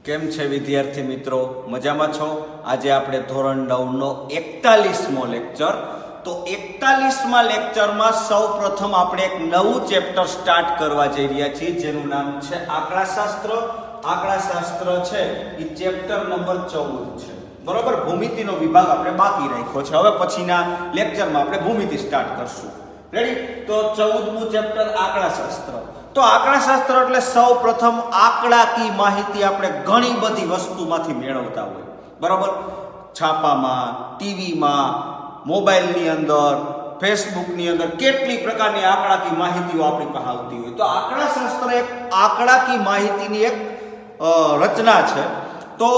કેમ છે વિદ્યાર્થી મિત્રો? મજામાં છો? આજે આપણે ધોરણ 9 નો 41મો લેક્ચર. તો 41મા લેક્ચરમાં સૌપ્રથમ આપણે એક નવું ચેપ્ટર સ્ટાર્ટ કરવા જઈ રહ્યા છીએ, જેનું નામ છે આંકડાશાસ્ત્ર. આંકડાશાસ્ત્ર છે એ ચેપ્ટર નંબર 14 છે. બરોબર, ભૂમિતિનો વિભાગ આપણે બાકી રાખ્યો છે. હવે પછીના લેક્ચરમાં આપણે ભૂમિતિ સ્ટાર્ટ કરશું. રેડી? તો 14મું ચેપ્ટર આંકડાશાસ્ત્ર. તો આંકડાશાસ્ત્ર એટલે સૌ પ્રથમ આંકડાકીય માહિતી આપણે ઘણી બધી વસ્તુમાંથી મેળવતા હોય. બરોબર, છાપામાં, ટીવીમાં, મોબાઈલની અંદર, ફેસબુકની અંદર કેટલી પ્રકારની આંકડાકીય માહિતીઓ આપણી પાસે આવતી હોય. તો આંકડાશાસ્ત્ર એક આંકડાકીય માહિતીની એક રચના છે. તો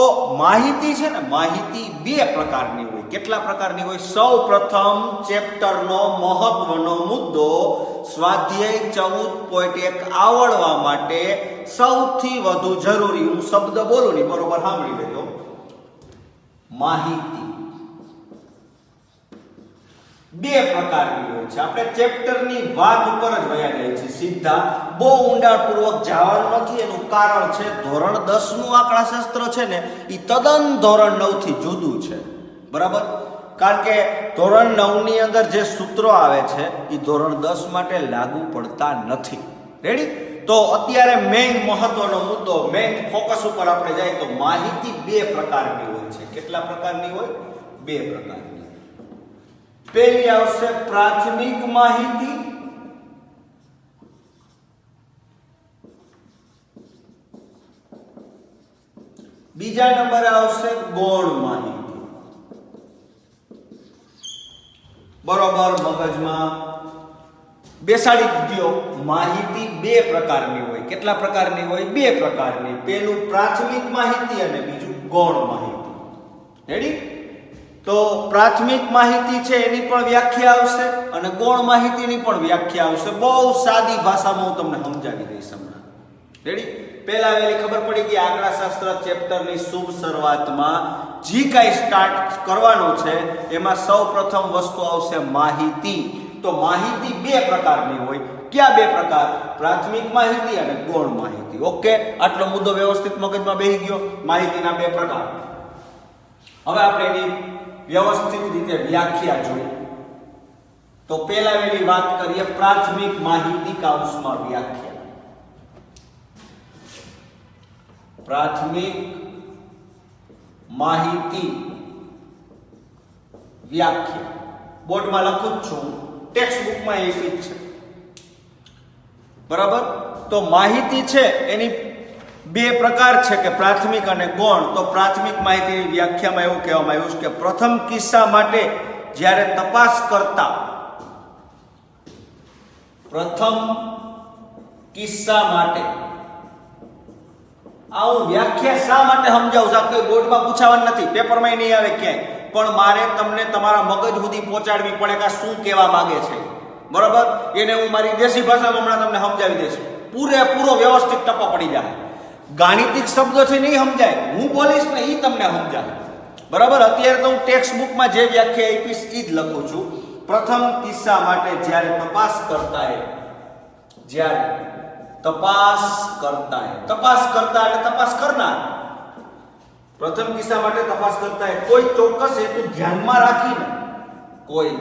માહિતી છે ને, માહિતી બે પ્રકારની હોય. કેટલા પ્રકારની હોય? સૌ પ્રથમ ચેપ્ટરનો મહત્વનો મુદ્દો સ્વાધ્યાય 14.1 આવડવા માટે સૌથી વધુ જરૂરી, હું શબ્દ બોલું ને બરોબર સાંભળી લેજો, માહિતી બે પ્રકારની હોય છે. આપણે ચેપ્ટરની વાત ઉપર જ વયા જાય છે સીધા, બહુ ઊંડાણપૂર્વક જવાનું નથી. એનું કારણ છે ધોરણ 10 નું આંકડાશાસ્ત્ર છે ને એ તદ્દન ધોરણ 9 થી જુદું છે. બરાબર, કારણ કે ધોરણ 9 ની અંદર જે સૂત્રો આવે છે એ ધોરણ 10 માટે લાગુ પડતા નથી. રેડી? તો અત્યારે મેઇન મહત્વનો મુદ્દો, મેઇન ફોકસ ઉપર આપણે જાય તો માહિતી બે પ્રકારની હોય છે. કેટલા પ્રકારની હોય? બે પ્રકારની. પહેલી આવશે પ્રાથમિક માહિતી, બીજા નંબરે આવશે ગૌણ માહિતી. બરોબર, મગજમાં બેસાડી દો. માહિતી બે પ્રકારની હોય. કેટલા પ્રકારની હોય? બે પ્રકારની. પહેલું પ્રાથમિક માહિતી અને બીજું ગૌણ માહિતી. રેડી? તો પ્રાથમિક માહિતી છે એની પણ વ્યાખ્યા આવશે અને ગૌણ માહિતીની પણ વ્યાખ્યા આવશે. બહુ સાદી ભાષામાં હું તમને સમજાવી દઈશ હમણાં. રેડી? પહેલા વેલી ખબર પડી કે આંકડાશાસ્ત્ર ચેપ્ટરની શુભ શરૂઆતમાં જે કાંઈ સ્ટાર્ટ કરવાનું છે એમાં સૌ પ્રથમ વસ્તુ આવશે માહિતી. તો માહિતી બે પ્રકારની હોય. ક્યાં બે પ્રકાર? પ્રાથમિક માહિતી અને ગૌણ માહિતી. ઓકે, આટલો મુદ્દો વ્યવસ્થિત મગજમાં બેસી ગયો. માહિતીના બે પ્રકાર. હવે આપણે એની વ્યવસ્થિત રીતે વ્યાખ્યા જોઈએ. તો પહેલા વેલી વાત કરીએ પ્રાથમિક માહિતી કાઉન્સમાં વ્યાખ્યા. પ્રાથમિક માહિતી વ્યાખ્યા બોર્ડમાં લખું જ છું, ટેક્સ્ટ બુકમાં એ જ છે. બરાબર, તો માહિતી છે એની બે પ્રકાર છે કે પ્રાથમિક અને ગૌણ. તો પ્રાથમિક માહિતીની વ્યાખ્યામાં એવું કહેવામાં આવ્યું છે કે પ્રથમ કિસ્સા માટે જ્યારે તપાસ કરતા, પ્રથમ કિસ્સા માટે, આ હું વ્યાખ્યા શા માટે સમજાવું છું, કોઈ બોર્ડમાં પૂછાવાનું નથી, પેપરમાં નહીં આવે ક્યાંય, પણ મારે તમને તમારા મગજ સુધી પહોંચાડવી પડે કે શું કહેવા માંગે છે. બરાબર, એને હું મારી દેશી ભાષામાં હમણાં તમને સમજાવી દઈશ. પૂરેપૂરો વ્યવસ્થિત ટપો પડી જાય. ગાણિતિક શબ્દો છે નહીં સમજાય, હું બોલીશ ને એ તમને સમજાય. બરાબર, અત્યારે તો હું ટેક્સ્ટ બુકમાં જે વ્યાખ્યા આપીશ એ જ લખું છું. પ્રથમ કિસ્સા માટે જ્યારે તપાસ કરતા હે, જ્યારે તપાસ કરતા હે, તપાસ કરતા એટલે તપાસ કરનાર. પ્રથમ કિસ્સા માટે તપાસ કરતા હે કોઈ ચોક્કસ હેતુ ધ્યાનમાં રાખીને, કોઈ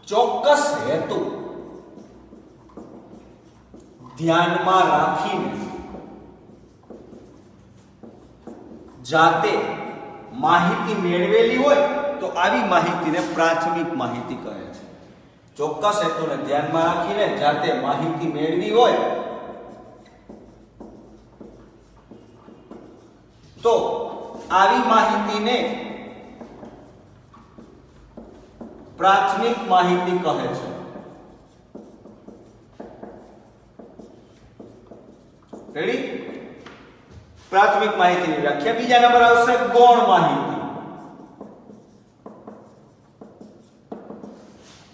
ચોક્કસ હેતુ ધ્યાનમાં રાખીને જાતે માહિતી મેળવેલી હોય તો આવી માહિતીને પ્રાથમિક માહિતી કહે છે. ચોક્કસ હેતુને ધ્યાનમાં રાખીને જાતે માહિતી મેળવી હોય તો આવી માહિતીને પ્રાથમિક માહિતી કહે છે. રેડી? પ્રાથમિક માહિતીની વ્યાખ્યા. બીજા નંબર આવશે ગૌણ માહિતી.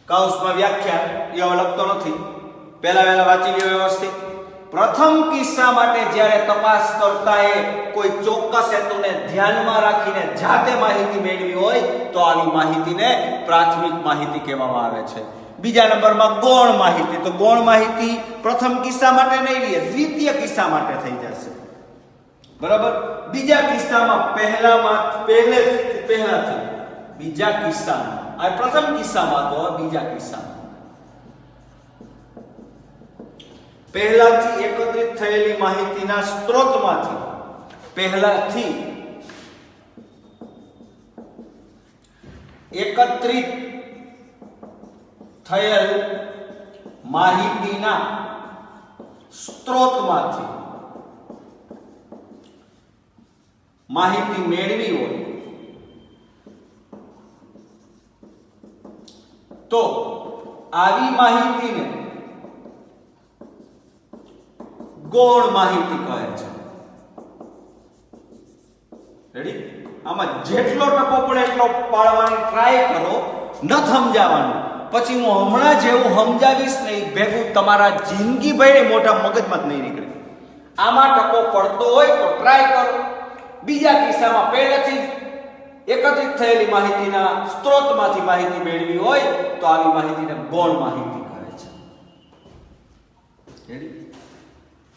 કૌંસમાં વ્યાખ્યા એ લખતો નથી, પહેલા વહેલા વાંચી લ્યો વ્યવસ્થિત. પ્રથમ કિસ્સા માટે જ્યારે તપાસ કરતા એ કોઈ ચોક્કસ હેતુને ધ્યાનમાં રાખીને જાતે માહિતી મેળવી હોય તો આવી માહિતીને પ્રાથમિક માહિતી કહેવામાં આવે છે. બીજા નંબરમાં ગૌણ માહિતી. તો ગૌણ માહિતી પ્રથમ કિસ્સા માટે નહીં લે, દ્વિતીય કિસ્સા માટે થઈ જશે. બરાબર. બીજા કિસ્સામાં પહેલાથી બીજા કિસ્સામાં, આ પ્રથમ કિસ્સામાં તો બીજા કિસ્સામાં પહેલાથી એકત્રિત થયેલી માહિતીના સ્ત્રોતમાંથી પહેલાથી એકત્રિત થયેલ માહિતીના સ્ત્રોતમાંથી માહિતી મેળવી હોય તો આવી માહિતીને ગૌણ માહિતી કહે છે. રેડી? આમાં જેટલો ટકો પડે એટલો પાડવાની ટ્રાય કરો, ન સમજાવવાનું. પછી હું હમણાં જેવું સમજાવીશ ને એ ભેગું તમારા જિંદગી ભરે મોટા મગજમાં જ નહીં નીકળે. આમાં ટકો પડતો હોય તો ટ્રાય કરો. બીજા કિસ્સામાં પહેલેથી એકત્રિત થયેલી માહિતીના સ્ત્રોતમાંથી માહિતી મેળવી હોય તો આવી માહિતીને ગૌણ માહિતી કહે છે. રેડી?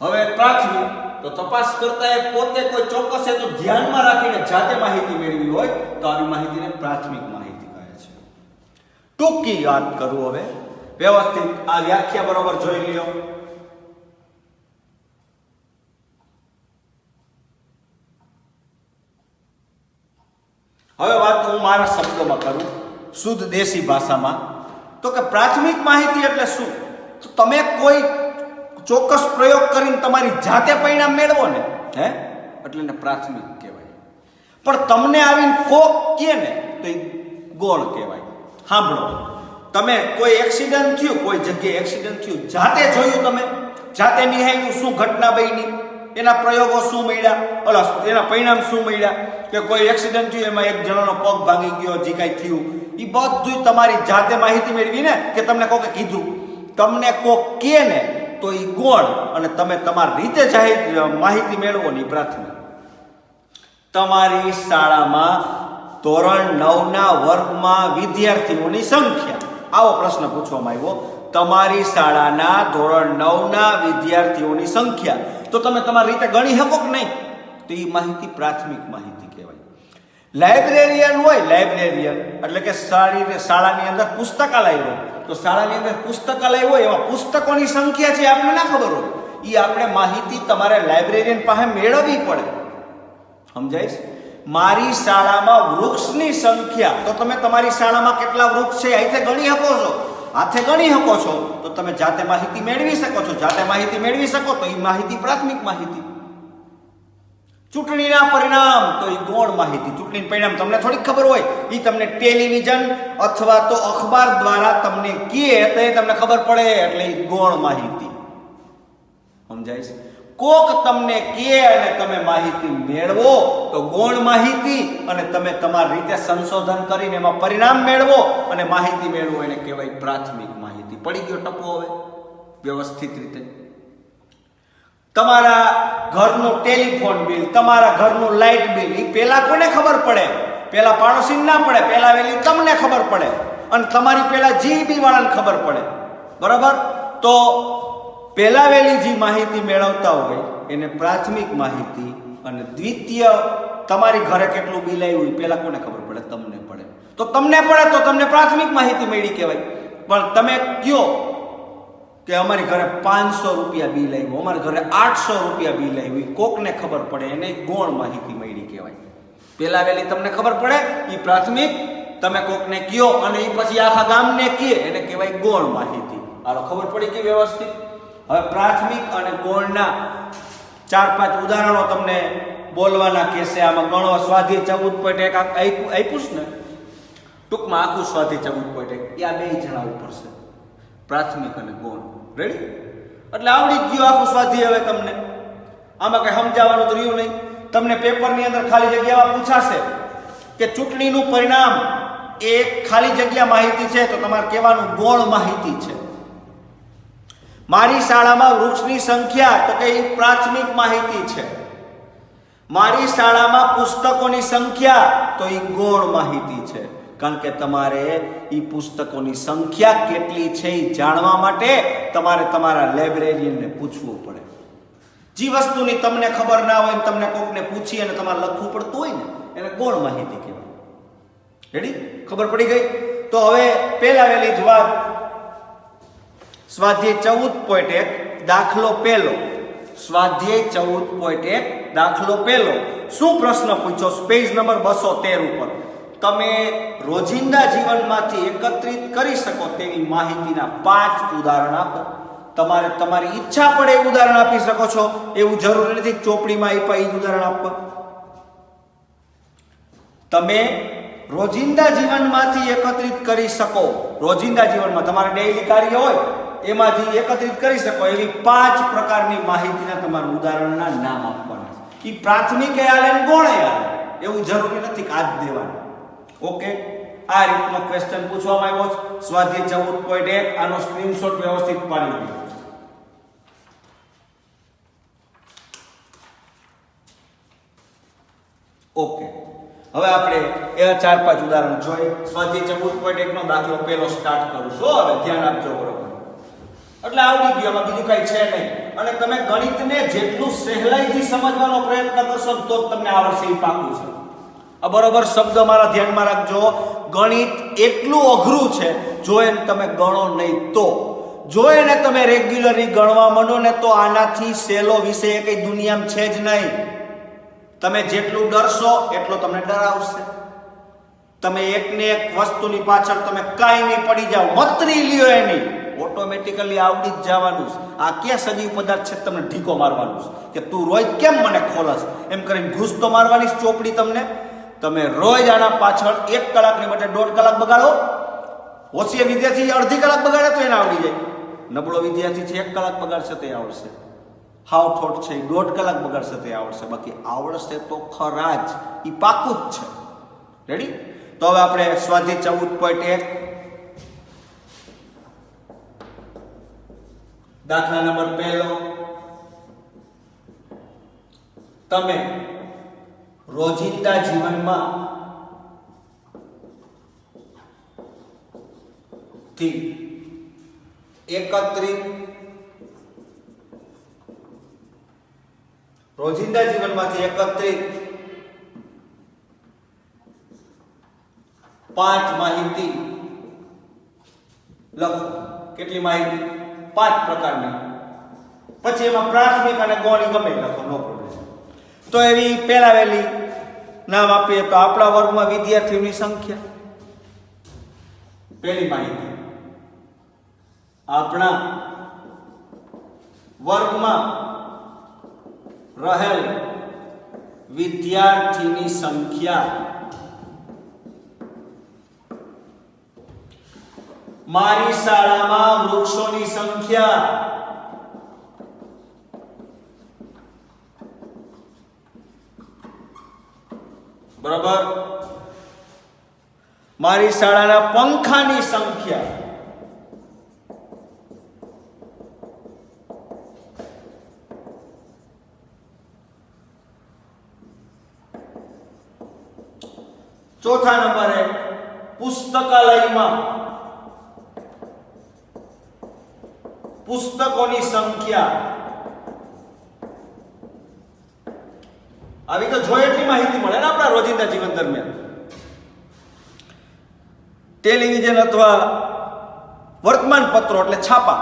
હવે પ્રાથમિક તો તપાસ કરતા પોતે કોઈ ચોક્કસ હેતુ ધ્યાનમાં રાખીને જાતે માહિતી મેળવી હોય તો આવી માહિતીને પ્રાથમિક માહિતી કહે છે. ટૂંકી વાત કરું હવે, વ્યવસ્થિત આ વ્યાખ્યા બરોબર જોઈ લ્યો. હવે વાત હું મારા શબ્દોમાં કરું, શુદ્ધ દેશી ભાષામાં. તો કે પ્રાથમિક માહિતી એટલે શું? તો તમે કોઈ ચોક્કસ પ્રયોગ કરીને તમારી જાતે પરિણામ મેળવો ને, એટલે એને પ્રાથમિક કહેવાય. પણ તમને આવીને કોક કહે ને તો એ ગૌણ કહેવાય. સાંભળો, તમે કોઈ એક્સિડન્ટ થયું, કોઈ જગ્યાએ એક્સિડન્ટ થયું, જાતે જોયું, તમે જાતે નિહાળ્યું શું ઘટના બની, એના પ્રયોગો શું મળ્યા, એના પરિણામ શું મળ્યા, કે કોઈ એક્સિડન્ટ થયું એમાં એક જણાનો પગ ભાંગી ગયો, જે કાંઈ થયું એ બધું તમારી જાતે માહિતી મેળવી ને, કે તમને કોકે કીધું, તમને કોક કહે ને તો એ ગૌણ, અને તમે તમારી રીતે માહિતી મેળવો ને પ્રાથમિક. તમારી શાળામાં ધોરણ 9 ના વર્ગમાં વિદ્યાર્થીઓની સંખ્યા, આવો પ્રશ્ન પૂછવામાં આવ્યો. તમારી શાળાના ધોરણ 9 ના વિદ્યાર્થીઓની સંખ્યા, તો તમે તમારી રીતે ગણી શકો કે નહીં? તો એ માહિતી પ્રાથમિક માહિતી કહેવાય. લાઇબ્રેરિયન હોય, લાઇબ્રેરિયન એટલે કે શાળાની અંદર પુસ્તકાલય હોય, તો શાળાની અંદર પુસ્તકાલય હોય એવા પુસ્તકોની સંખ્યા છે આપણને ના ખબર હોય, એ આપણે માહિતી તમારે લાઇબ્રેરિયન પાસે મેળવવી પડે. સમજાય? મારી શાળામાં વૃક્ષની સંખ્યા, તો તમે તમારી શાળામાં કેટલા વૃક્ષ છે હાથે ગણી શકો છો, હાથે ગણી શકો છો, તો તમે જાતે માહિતી મેળવી શકો છો. જાતે માહિતી મેળવી શકો તો એ માહિતી પ્રાથમિક માહિતી. ચૂંટણીના પરિણામ તો એ ગૌણ માહિતી. ચૂંટણીનું પરિણામ તમને થોડીક ખબર હોય, એ તમને ટેલિવિઝન અથવા તો અખબાર દ્વારા તમને કહે તો એ તમને ખબર પડે, એટલે એ ગૌણ માહિતી. સમજાય છે? કોક તમને કહે અને તમે માહિતી મેળવો તો ગૌણ માહિતી, અને તમે તમારી રીતે સંશોધન કરીને એમાં પરિણામ મેળવો અને માહિતી મેળવો એને કહેવાય પ્રાથમિક માહિતી. પડી ગયો ટપો? હવે વ્યવસ્થિત રીતે તમારા ઘરનું ટેલિફોન બિલ, તમારા ઘરનું લાઇટ બિલ, એ પેલા કોને ખબર પડે? પેલા પાડોશીને ના પડે, પેલા વેલી તમને ખબર પડે, અને તમારી પેલા જીબી વાળાને ખબર પડે. બરાબર? તો પેલા વેલી જે માહિતી મેળવતા હોય એને પ્રાથમિક માહિતી, અને દ્વિતીય તમારી ઘરે કેટલું બિલ આવ્યું એ પેલા કોને ખબર પડે? તમને પડે. તો તમને પડે તો તમને પ્રાથમિક માહિતી મળી કહેવાય. પણ તમે કયો કે અમારી ઘરે 500 રૂપિયા બિલ આવ્યું, અમારા ઘરે 800 રૂપિયા બિલ આવ્યું, કોકને ખબર પડે, એને ગૌણ માહિતી મળી કહેવાય. પેલા વેલી તમને ખબર પડે એ પ્રાથમિક, તમે કોકને કયો અને એ પછી આખા ગામને કહે એને કહેવાય ગૌણ માહિતી. હાલો, ખબર પડી ગઈ વ્યવસ્થિત? હવે પ્રાથમિક અને ગૌણના 4-5 ઉદાહરણો તમને બોલવાના કહેશે. આમાં ગણો. સ્વાધ્યાય 14.1 આપ્યું ને, ટૂંકમાં આખું સ્વાધ્યાય 14.1 એ આ બે જણા ઉપર છે, પ્રાથમિક અને ગૌણ. રેડી? એટલે આવડી જ ગયું આખું સ્વાધ્યાય. હવે તમને આમાં કઈ સમજાવવાનું તો રહ્યું નહીં. તમને પેપરની અંદર ખાલી જગ્યામાં પૂછાશે કે ચૂંટણીનું પરિણામ એ ખાલી જગ્યા માહિતી છે, તો તમારે કહેવાનું ગૌણ માહિતી છે. મારી શાળામાં વૃક્ષની સંખ્યા, તો કે એ પ્રાથમિક માહિતી છે. મારી શાળામાં પુસ્તકોની સંખ્યા, તો એ ગૌણ માહિતી છે. કારણ કે તમારે એ પુસ્તકોની સંખ્યા કેટલી છે એ જાણવા માટે તમારે તમારા લાઇબ્રેરિયનને પૂછવું પડે. જે વસ્તુની તમને ખબર ના હોય ને તમને કોકને પૂછી અને તમારે લખવું પડતું હોય ને એને ગૌણ માહિતી કહેવાય. રેડી? ખબર પડી ગઈ? તો હવે પહેલા વહેલી જ વાત, સ્વાધ્યાય 14.1 દાખલો પહેલો. સ્વાધ્યાય 14.1 દાખલો પહેલો. શું પ્રશ્ન પૂછ્યો? પેજ નંબર 213 ઉપર તમે રોજિંદા જીવનમાંથી એકત્રિત કરી શકો તેવી માહિતીના 5 ઉદાહરણ આપો. તમારે તમારી ઈચ્છા પડે એવું ઉદાહરણ આપી શકો છો, એવું જરૂરી નથી ચોપડીમાં આપ્યા એ ઉદાહરણ આપવા. તમે રોજિંદા જીવનમાંથી એકત્રિત કરી શકો, રોજિંદા જીવનમાં તમારે ડેઈલી કાર્ય હોય એમાંથી એકત્રિત કરી શકો એવી 5 પ્રકારની માહિતીના તમારા ઉદાહરણના નામ આપવાના છે. એ પ્રાથમિક આલે ને ગૌણે આલે એવું જરૂરી નથી કે આજ દેવાનું. ઓકે, આ રીતનો ક્વેશ્ચન પૂછવામાં આવ્યો છે. સ્વાધ્યાય 14.1 આનો સ્ક્રીનશોટ વ્યવસ્થિત પાડી દો. ઓકે, હવે આપણે એવા 4-5 ઉદાહરણ જોઈએ. સ્વાધ્યાય 14.1 નો દાખલો પહેલો સ્ટાર્ટ કરું છું. હવે ધ્યાન આપજો બરોબર. એટલે આવડી ગયું, એમાં બીજું કઈ છે નહીં. અને તમે ગણિતને જેટલું સહેલાઈથી સમજવાનો પ્રયત્ન કરશો તો જ તમને આવડશે, એ પાકું છે. આ બરોબર શબ્દ મારા ધ્યાનમાં રાખજો. ગણિત એટલું અઘરું છે, જો એને તમે ગણો નહીં તો. જો એને તમે રેગ્યુલરલી ગણવા માંડો ને તો આનાથી સહેલો વિષય કઈ દુનિયામાં છે જ નહીં. તમે જેટલું ડરશો એટલો તમને ડર આવશે. તમે એકને એક વસ્તુની પાછળ તમે કાંઈ નહીં પડી જાઓ, મતરી લ્યો એની, ઓટોમેટિકલી આવડી જ જવાનું છે. આ ક્યાં સજીવ પદાર્થ છે તમને ઢીકો મારવાનું છે કે તું રોજ કેમ મને ખોલસ એમ કરીને ઘૂસ તો મારવાની ચોપડી તમને. તમે રોજ આના પાછળ 1 કલાકની બદલે 1.5 કલાક બગાડો. હોશિયાર વિદ્યાર્થી અડધી કલાક બગાડે તો એને આવડી જાય. નબળો વિદ્યાર્થી છે 1 કલાક બગાડશે તો આવડશે. હાવ ઠોઠ છે 1.5 કલાક બગાડશે તો આવડશે. બાકી આવડશે તો ખરા જ, એ પાકું જ છે. રેડી? તો હવે આપણે સ્વાધ્યાય 14.1 દાખલા નંબર પહેલો. તમે રોજિંદા જીવનમાં થી એકત્રિત 5 માહિતી લખો. કેટલી માહિતી? 5 પ્રકારની. પછી એમાં પ્રાથમિક અને ગૌણ ગમે લખો, નો પ્રોબ્લેમ. તો એવી પહેલા વહેલી નામ આપીએ તો આપણા વર્ગમાં વિદ્યાર્થીઓની સંખ્યા. પહેલી માહિતી, આપણા વર્ગમાં રહેલ વિદ્યાર્થીની સંખ્યા. મારી શાળામાં વૃક્ષોની સંખ્યા. બરાબર? મારી શાળાના પંખાની સંખ્યા. ચોથા નંબરે પુસ્તકાલયમાં પુસ્તકોની સંખ્યા. આવી તો જોઈએ એટલી માહિતી મળે ને આપણા રોજિંદા જીવન દરમિયાન. ટેલિવિઝન અથવા વર્તમાન પત્રો એટલે છાપા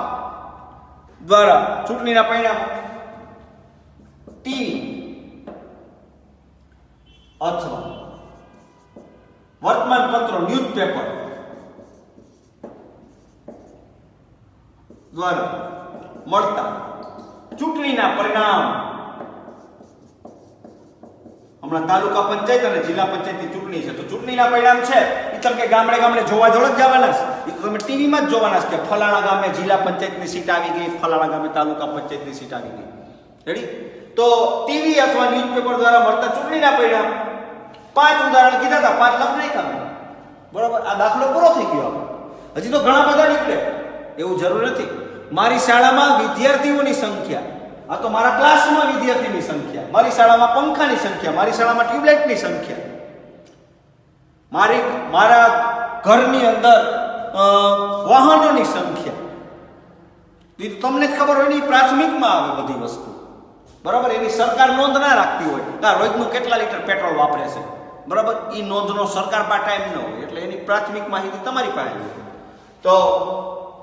દ્વારા ચૂંટણીના પરિણામ, ટીવી અથવા વર્તમાન પત્રો ન્યૂઝપેપર દ્વારા મળતા ચૂંટણીના પરિણામ. હમણાં તાલુકા પંચાયત અને જિલ્લા પંચાયતની ચૂંટણી છે, તો ચૂંટણીના પરિણામ છે એ તમે ગામડે ગામડે જોવા જોડ જ જવાના છે. એ તો તમે ટીવીમાં જ જોવાના છે કે ફલાણા ગામે જિલ્લા પંચાયતની સીટ આવી ગઈ, ફલાણા ગામે તાલુકા પંચાયતની સીટ આવી ગઈ. રેડી? તો ટીવી અથવા ન્યૂઝપેપર દ્વારા મળતા ચૂંટણીના પરિણામ 5 ઉદાહરણ કીધા હતા, 5 લખ નહીં કામ. બરાબર? આ દાખલો પૂરો થઈ ગયો. હજી તો ઘણા બધા નીકળે, એવું જરૂર નથી. મારી શાળામાં વિદ્યાર્થીઓની સંખ્યા, આ તો મારા ક્લાસમાં વિદ્યાર્થીની સંખ્યા. મારી શાળામાં પંખાની સંખ્યા, મારી શાળામાં ટ્યુબલાઇટની સંખ્યા, મારા ઘરની અંદર વાહનોની સંખ્યા. તમને જ ખબર હોય ને, પ્રાથમિકમાં આવે બધી વસ્તુ. બરાબર, એની સરકાર નોંધ ના રાખતી હોય કે રોજનું કેટલા લીટર પેટ્રોલ વાપરે છે, બરાબર, એ નોંધનો સરકાર પાસે ટાઈમ ન હોય, એટલે એની પ્રાથમિક માહિતી તમારી પાસે હોય. તો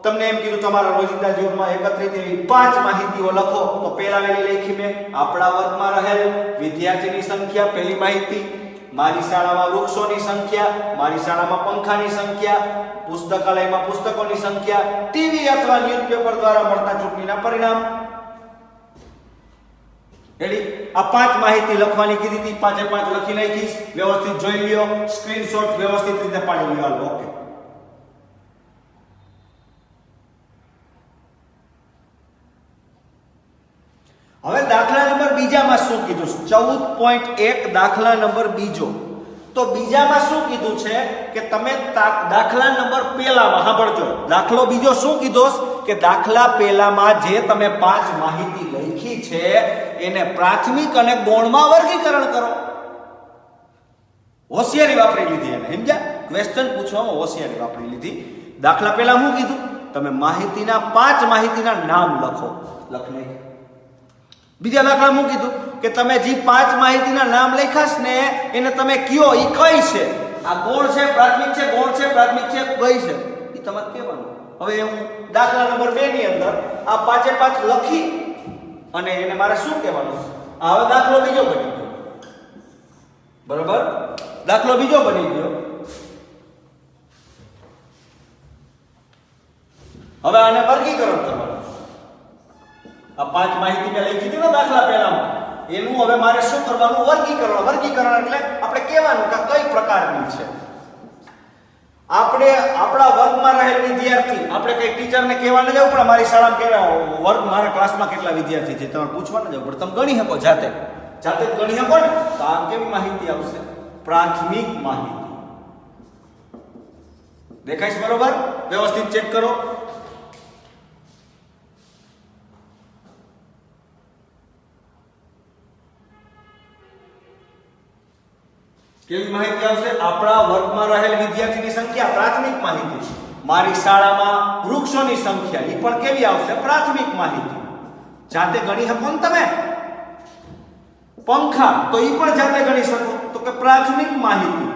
તમને એમ કીધું તમારા રોજિંદા જીવનમાં એકત્રિત એવી 5 માહિતીઓ લખો. તો પહેલા વેલી લખી મેં આપણા વર્ગમાં રહેલ વિદ્યાર્થીની સંખ્યા, પહેલી માહિતી. મારી શાળામાં વૃક્ષોની સંખ્યા, મારી શાળામાં પંખાની સંખ્યા, પુસ્તકાલયમાં પુસ્તકોની સંખ્યા, ટીવી અથવા ન્યૂઝપેપર દ્વારા મળતા ચૂંટણીના પરિણામ. રેડી? આ 5 માહિતી લખવાની કીધી હતી, 5 લખી નાખીશ. વ્યવસ્થિત જોઈ લ્યો, સ્ક્રીનશોટ વ્યવસ્થિત રીતે પાડી લ્યો. ઓકે. હવે દાખલા નંબર બીજામાં શું કીધું? 14.1 દાખલા નંબર બીજો. તો બીજામાં શું કીધું છે કે તમે દાખલા નંબર પહેલામાં સાંભળજો. દાખલો બીજો શું કીધો કે દાખલા પહેલામાં જે તમે 5 માહિતી લખી છે એને પ્રાથમિક અને ગૌણમાં વર્ગીકરણ કરો. હોશિયારી વાપરી લીધી એને, સમજ્યા? ક્વેશ્ચન પૂછવામાં હોશિયારી વાપરી લીધી. દાખલા પહેલા શું કીધું? તમે માહિતીના 5 માહિતીના નામ લખો. લખને બીજા દાખલા હું કીધું કે તમે જે 5 માહિતીના નામ લખ્યા ને એને તમે કયો ઈ કઈ છે, આ ગૌણ છે, પ્રાથમિક છે, ગૌણ છે, પ્રાથમિક છે, કઈ છે ઈ તમારે કહેવાનું. હવે હું દાખલા નંબર 2 ની અંદર આ 5 લખી અને એને મારે શું કહેવાનું? હવે દાખલો બીજો બની ગયો, બરોબર? દાખલો બીજો બની ગયો. હવે આને વર્ગીકરણ કરવાનું. આ 5 માહિતી મેં લખી હતી ને દાખલા પહેલામાં, એનું હવે મારે શું કરવાનું? વર્ગીકરણ. વર્ગીકરણ એટલે આપણે કહેવાનું કે કઈ પ્રકારની છે. આપણે આપણા વર્ગમાં રહેલ વિદ્યાર્થી, આપણે કઈ ટીચરને કહેવા ન જવું પડે મારી શાળામાં કેવા વર્ગ, મારા ક્લાસમાં કેટલા વિદ્યાર્થી છે તમારે પૂછવા ન જવું પડે, તમે ગણી શકો જાતે જ ગણી શકો ને. તો આ કેવી માહિતી આવશે? પ્રાથમિક માહિતી. દેખાય છે બરોબર? વ્યવસ્થિત ચેક કરો. કેવી માહિતી આવશે? આપણા વર્ગમાં રહેલ વિદ્યાર્થીની સંખ્યા, પ્રાથમિક માહિતી. મારી શાળામાં વૃક્ષોની સંખ્યા, એ પણ કેવી આવશે? પ્રાથમિક માહિતી. જાતે ગણી શકો ને તમે? પંખા, તો એ પણ જાતે ગણી શકો, તો કે પ્રાથમિક માહિતી.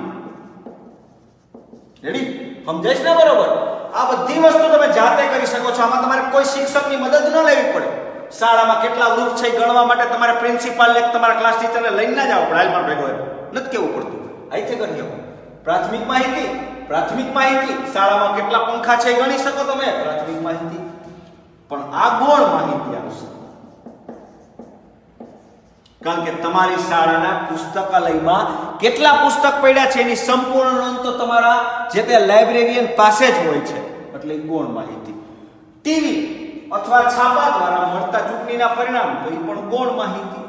રેડી? સમજાય છે ને બરોબર? આ બધી વસ્તુ તમે જાતે કરી શકો છો. આમાં તમારે કોઈ શિક્ષકની મદદ ન લેવી પડે. શાળામાં કેટલા વૃક્ષ છે ગણવા માટે તમારે પ્રિન્સિપાલ ને તમારા ક્લાસ ટીચરને લઈને ના જવું પડે. હાલમાં ભેગો નથી કેવું પડતું. અહીંથી કરી શકો. પ્રાથમિક માહિતી, પ્રાથમિક માહિતી. શાળામાં કેટલા પંખા છે ગણી શકો તમે, પ્રાથમિક માહિતી. પણ આ ગૌણ માહિતી આવશે, કારણ કે તમારી શાળાના પુસ્તકાલયમાં કેટલા પુસ્તક પડ્યા છે એની સંપૂર્ણ નોંધ તો તમારા જે તે લાઇબ્રેરિયન પાસે જ હોય છે, એટલે ગૌણ માહિતી. ટીવી અથવા છાપા દ્વારા મળતા ચૂંટણીના પરિણામ, તો એ પણ ગૌણ માહિતી.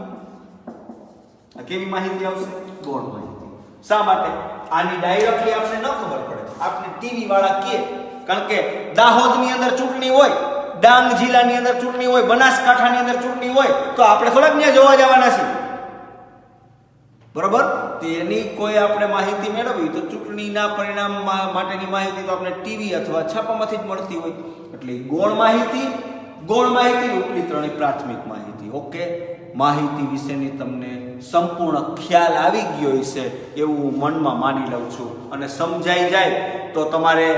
આ કેવી માહિતી આવશે? ગૌણ માહિતી. શા માટે? આની ડાયરેક્ટલી આપણે ન ખબર પડે, આપણે ટીવી વાળા કહે, કારણ કે દાહોદની અંદર ચૂંટણી હોય, ડાંગ જિલ્લાની અંદર ચૂંટણી હોય, બનાસકાંઠાની અંદર ચૂંટણી હોય, તો આપણે થોડાક ત્યાં જોવા જવાના છે, બરોબર? તો એની કોઈ આપણે માહિતી મેળવવી તો ચૂંટણીના પરિણામ માટેની માહિતી તો આપણે ટીવી અથવા છાપામાંથી જ મળતી હોય. એટલે ગૌણ માહિતી, ગૌણ માહિતી ઉપલી ત્રણેય પ્રાથમિક માહિતી. ઓકે, માહિતી વિશેની તમને સંપૂર્ણ ખ્યાલ આવી ગયો હશે એવું મનમાં માની લઉં છું, અને સમજાઈ જાય તો તમારે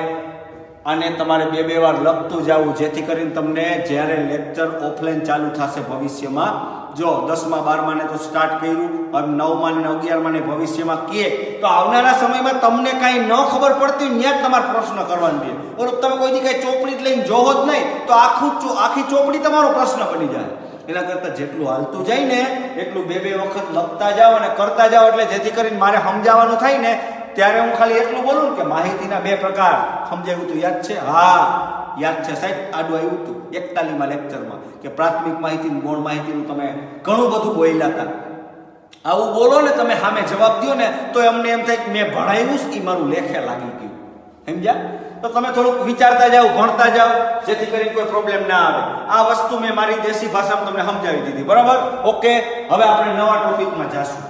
આને તમારે બે વાર લખતું જવું, જેથી કરીને તમને જ્યારે લેક્ચર ઓફલાઈન ચાલુ થશે ભવિષ્યમાં, જો 10મા 12મા ને તો સ્ટાર્ટ કર્યું, હવે 9મા ને 11મા ને ભવિષ્યમાં કહે તો આવનારા સમયમાં તમને કાંઈ ન ખબર પડતી ત્યાં જ તમારે પ્રશ્ન કરવાનો છે. બરોબર? તમે કોઈ દી કાંઈ ચોપડી જ લઈને જોવો જ નહીં તો આખી ચોપડી તમારો પ્રશ્ન બની જાય. એના કરતાં જેટલું હાલતું જાય ને એટલું બે વખત લખતા જાઓ અને કરતા જાઓ, એટલે જેથી કરીને મારે સમજાવવાનું થાય ને ત્યારે હું ખાલી એટલું બોલું કે માહિતીના 2 પ્રકાર. સમજાયું તું? યાદ છે? હા યાદ છે સાહેબ, આડું આવ્યું હતું 41મા લેક્ચરમાં કે પ્રાથમિક માહિતી અને ગૌણ માહિતીનું તમે ઘણું બધું બોલ્યા હતા. આવું બોલો ને તમે, સામે જવાબ દો ને તો અમને એમ થાય કે મેં ભણાવ્યું છે એ મારું લેખે લાગી ગયું. સમજ્યા? તો તમે થોડુંક વિચારતા જાઓ, ભણતા જાઓ, જેથી કરીને કોઈ પ્રોબ્લેમ ના આવે. આ વસ્તુ મેં મારી દેશી ભાષામાં તમને સમજાવી દીધી, બરાબર? ઓકે, હવે આપણે નવા ટોપિકમાં જાશું.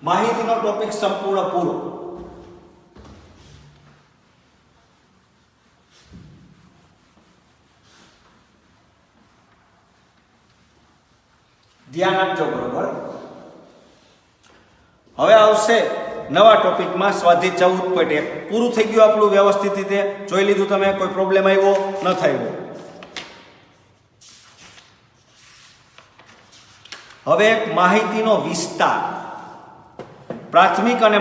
માહિતીનો ટોપિક સંપૂર્ણ પૂરો. ધ્યાન આપજો, બરોબર. હવે આવશે નવા ટોપિકમાં સ્વાધ્યાય 14.1. પૂરું થઈ ગયું આપણું વ્યવસ્થિત રીતે? જોઈ લીધું તમે? કોઈ પ્રોબ્લેમ આવ્યો? ન થયો? હવે માહિતીનો વિસ્તાર, પ્રાથમિક અને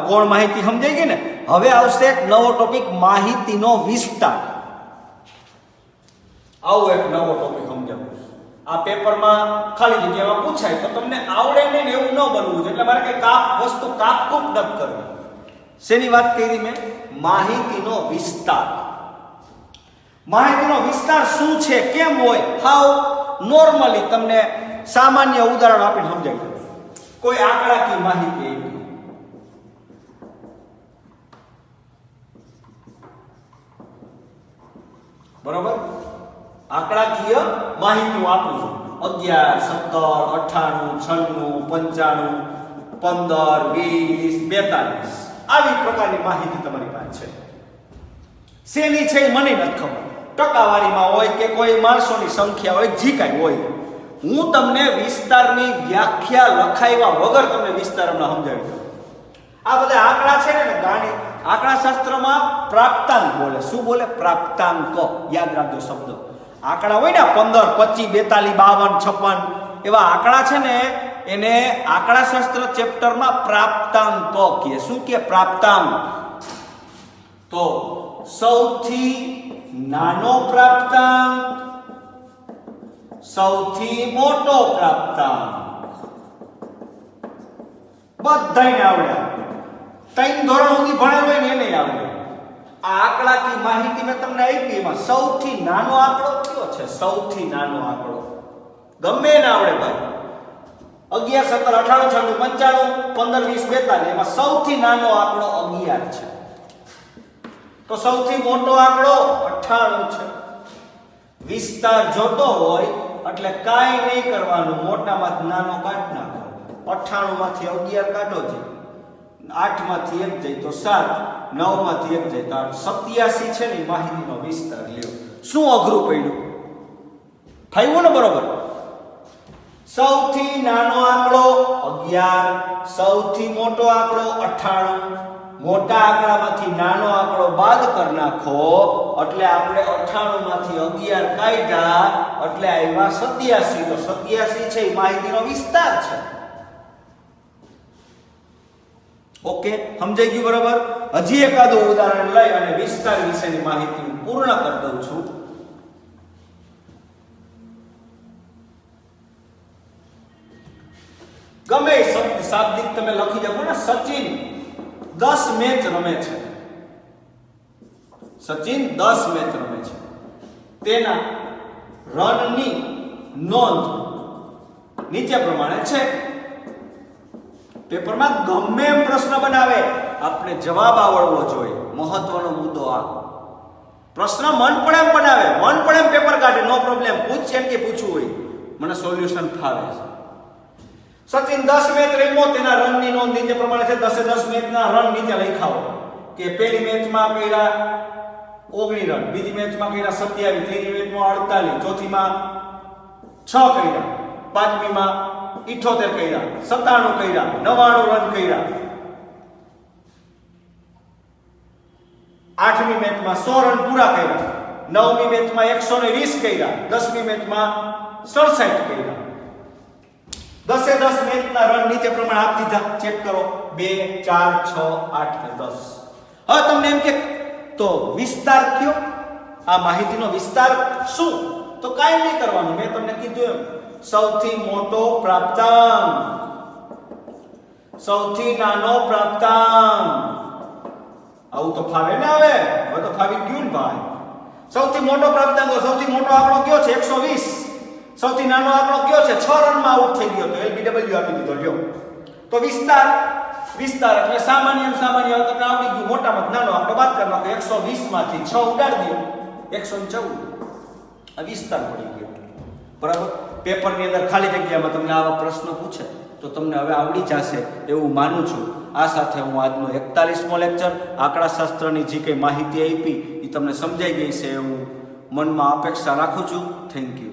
ગૌણ માહિતી સમજાઈ ગઈ ને. હવે આવશે એક નવો ટોપિક, માહિતીનો વિસ્તાર. આવો એક નવો ટોપિક સમજાવું. આ પેપરમાં ખાલી જગ્યામાં પૂછાય તો તમને આવડે નહીં ને એવું ન બનવું છે. એટલે મારે કઈ વસ્તુ કાપકૂપ ન કરવી. શેની વાત કરી મેં? માહિતીનો વિસ્તાર. માહિતીનો વિસ્તાર શું છે, કેમ હોય, હાવ નોર્મલી તમને સામાન્ય ઉદાહરણ આપીને સમજાવી દઉં. કોઈ આંકડાકીય માહિતી એવી, બરોબર, આંકડાકીય માહિતી હું આપું છું. 11, 17, 98, 96, 95, 15, 20, 42 આવી પ્રકારની માહિતી તમારી પાસે છે. શેની છે એ મને નથી ખબર. ટકાવારીમાં હોય કે કોઈ માણસોની સંખ્યા હોય, જી કાંઈ હોય. હું તમને વિસ્તારની વ્યાખ્યા લખાવ્યા વગર તમને વિસ્તારમાં સમજાવી દઉં. આ બધા આંકડા છે ને, ગણિત આંકડા શાસ્ત્રમાં પ્રાપ્તાંક બોલે. શું બોલે? પ્રાપ્તાંક. યાદ રાખજો શબ્દ. આંકડા હોય ને 15, 25, 42, 52, 56 એવા આંકડા છે ને, એને આંકડા શાસ્ત્ર ચેપ્ટરમાં પ્રાપ્તાંક કહે. શું કહે? પ્રાપ્તાંક. તો સૌથી નાનો પ્રાપ્તાંક, સૌથી મોટો પ્રાપ્તાંક, બધાને આવડે. 3 ધોરણ સુધી ભણેલો હોય ને એને આવડે. આ આંકડાની માહિતી મેં તમને આપી. એમાં સૌથી નાનો આંકડો કયો છે? સૌથી નાનો આંકડો ગમે એને આવડે ભાઈ. 11, 17, 98, 95, 15, 20, 42 એમાં સૌથી નાનો આંકડો 11 છે. તો સૌથી મોટો આંકડો 98 છે. વિસ્તાર જોતો હોય એટલે કાંઈ નહીં કરવાનું, મોટામાંથી નાનો કાઢ નાખો. 98 માંથી 11 કાઢો છે, 8 માંથી 1 જાય તો 7, 9 માંથી 1 જાય તો 87 છે ને માહિતીનો વિસ્તાર લ્યો. શું અઘરું પડ્યું? થયું ને? બરોબર. સૌથી નાનો આંકડો 11, સૌથી મોટો આંકડો 98. મોટા આંકડામાંથી નાનો આંકડો બાદ કરી નાખો એટલે આપણે 98 માંથી 11 કાઢ્યા એટલે આવ્યા 87. તો 87 છે એ માહિતીનો વિસ્તાર છે. ઓકે, સમજાઈ ગયું? બરાબર. હજી એકાદું ઉદાહરણ લઈ અને વિસ્તાર વિશેની માહિતી પૂર્ણ કરી દઉં છું. ગમે શબ્દ શાબ્દિક તમે લખી શકો ને. સચિન 10 મેચ રમે છે. સચિન 10 મેચ રમે છે. તેના રનની નોંધ નીચે પ્રમાણે છે. પેપરમાં ગમે એમ પ્રશ્ન બનાવે, આપણે જવાબ આવડવો જોઈએ. મહત્વનો મુદ્દો આ. પ્રશ્ન મન પડે એમ બનાવે, મન પડે એમ પેપર કાઢે, નો પ્રોબ્લેમ. પૂછ એમ કે પૂછવું હોય, મને સોલ્યુશન ફાવે છે. સચિન 10 મેચ રમ્યો, તેના રનની નોંધ નીચે પ્રમાણે છે. 10 મેચના રન નીચે લખાવો કે પહેલી મેચમાં કર્યા 19 રન, બીજી મેચમાં કર્યા 27, ત્રીજી મેચમાં 48, ચોથીમાં 6 કર્યા, પાંચમીમાં 78 કર્યા, 97 કર્યા, 99 રન કર્યા, આઠમી મેચમાં 100 રન પૂરા કર્યા, નવમી મેચમાં 120 કર્યા, 10મી મેચમાં 67 કર્યા. 10 મેચના રન નીચે પ્રમાણે આપી દીધા. ચેક કરો 2, 4, 6, 8 ને 10. હવે તમને એમ કે તો વિસ્તાર કયો? આ માહિતીનો વિસ્તાર શું? તો કાંઈ નહીં કરવાનું. મેં તમને કીધું એમ, સૌથી મોટો પ્રાપ્તાંક, સૌથી નાનો પ્રાપ્તાંક. આવું તો ફાવે ને? હવે તો ફાવી ગયું ને ભાઈ. સૌથી મોટો પ્રાપ્તાંક, સૌથી મોટો આંકડો કયો છે? 120. સૌથી નાનો આંકડો કયો છે? 6 રનમાં આઉટ થઈ ગયો તો LBW આપી દીધો. લ્યો તો વિસ્તાર એટલે સામાન્ય તમને આવડી ગયું. મોટામાં નાનો આંકડો બાદ કરી નાખો. 120 માંથી 6 ઉડાડી દો, 114. આ વિસ્તાર પડી ગયો. બરાબર. પેપરની અંદર ખાલી જગ્યામાં તમને આવા પ્રશ્નો પૂછે તો તમને હવે આવડી જશે એવું માનું છું. આ સાથે હું આજનો 41મો લેક્ચર આંકડાશાસ્ત્રની જે કંઈ માહિતી આપી એ તમને સમજાઈ ગઈ છે એવું મનમાં અપેક્ષા રાખું છું. Thank you.